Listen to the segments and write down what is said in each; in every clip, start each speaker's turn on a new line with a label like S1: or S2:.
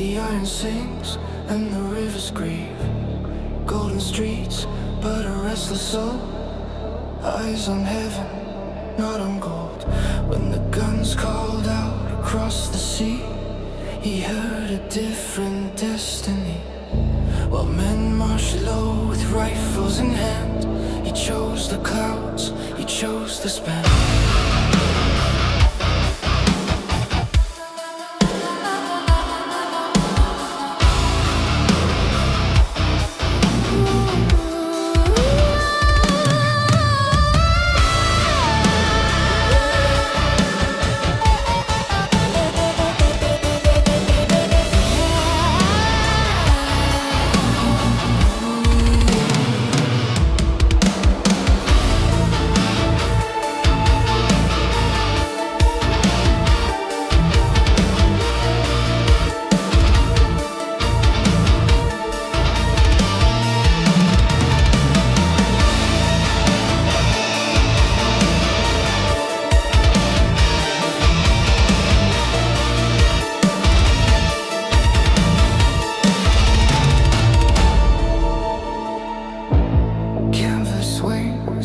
S1: The iron sings and the rivers grieve. Golden streets, but a restless soul. Eyes on heaven, not on gold. When the guns called out across the sea, he heard a different destiny. While men marched low with rifles in hand, he chose the clouds, he chose the span.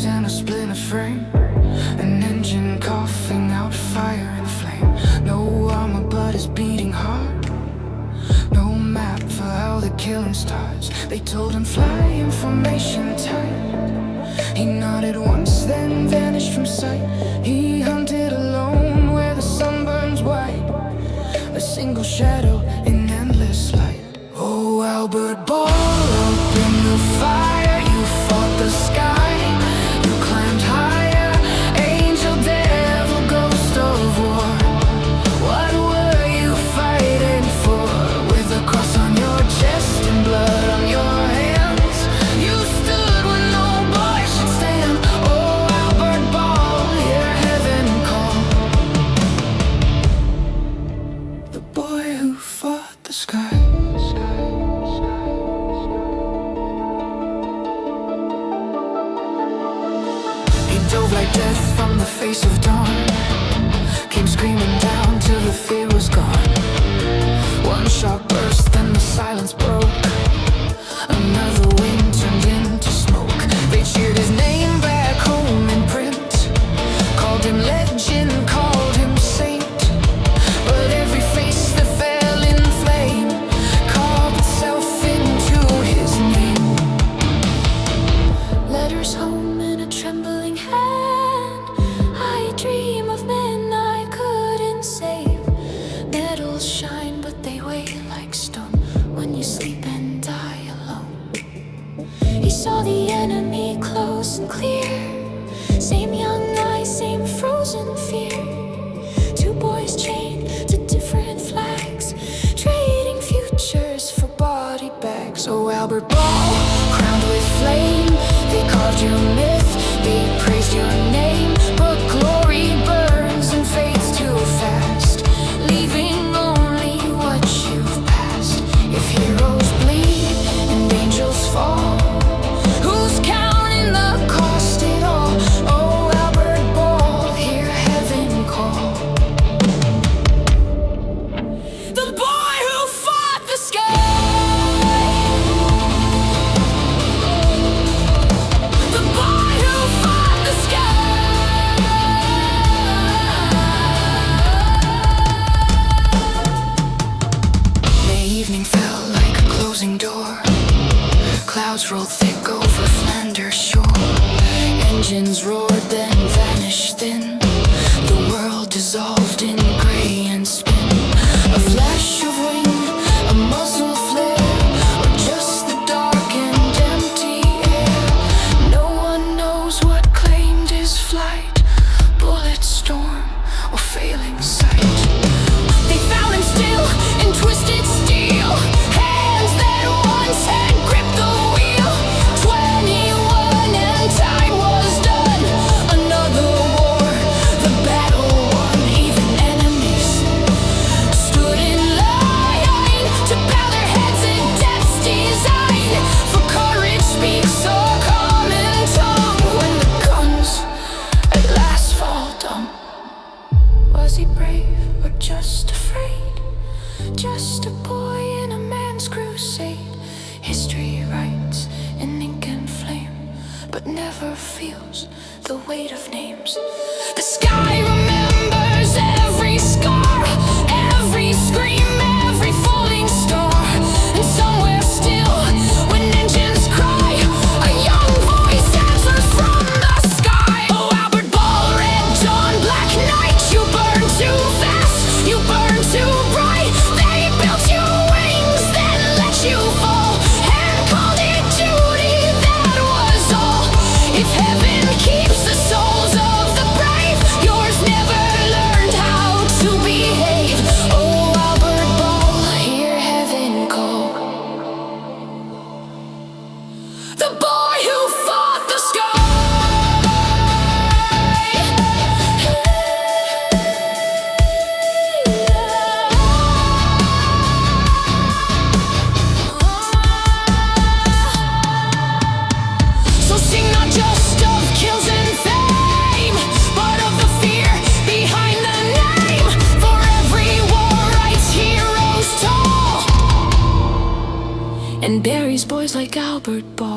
S1: And a splintered frame, an engine coughing out fire and flame. No armor but his beating heart, no map for how the killing starts. They told him fly in formation tight. He nodded once then vanished from sight. He hunted alone where the sun burns white, a single shadow in endless light. Oh, Albert Ball, up in the fire, you fought the sky. Dove like death from the face of dawn, came screaming down till the fear was gone. One sharp burst, then the silence broke. Another wind turned into smoke. They cheered his name back home in print, called him legend, called him saint. But every face that fell in flame carved itself into his name. Letters home in a trembling hand. I dream of men I couldn't save. Metals shine, but they weigh like stone when you sleep and die alone. He saw the enemy close and clear, same young eyes, same frozen fear. Two boys chained to different flags, trading futures for body bags. Oh, Albert Ball, crowned with flame, they carved your myth, they praised your name. But glory burns and fades too fast, leaving only what you've passed. If heroes bleed and angels fall, who's counting the cost at all? Oh, Albert Ball, hear heaven call. The boy who fought the sky. The boy who fought the sky. May evening fell like a closing door. Clouds rolled thick over Flanders shore. Engines roared, then vanished thin. The world dissolved in gray and spin. A flash of wing, a muzzle flare, or just the dark and empty air. No one knows what claimed his flight, bullet storm or failing sight. They found him still in twisted steel, hands that once had gripped the wheel. 21 and time was done. Another war, the battle won. Even feels the weight of names. The sky remembers every scar, every scream, every falling star. And somewhere still, when engines cry, a young voice answers from the sky. Oh, Albert Ball, red dawn, black night. You burn too fast, you burn too bright. They built you wings, then let you fall, and called it duty, that was all. If heaven keeps the souls of the brave, yours never learned how to behave. Oh, Albert Ball, hear heaven call. The boy who fought the sky. So sing not just of kills and fame, but of the fear behind the name. For every war writes heroes tall, and buries boys like Albert Ball.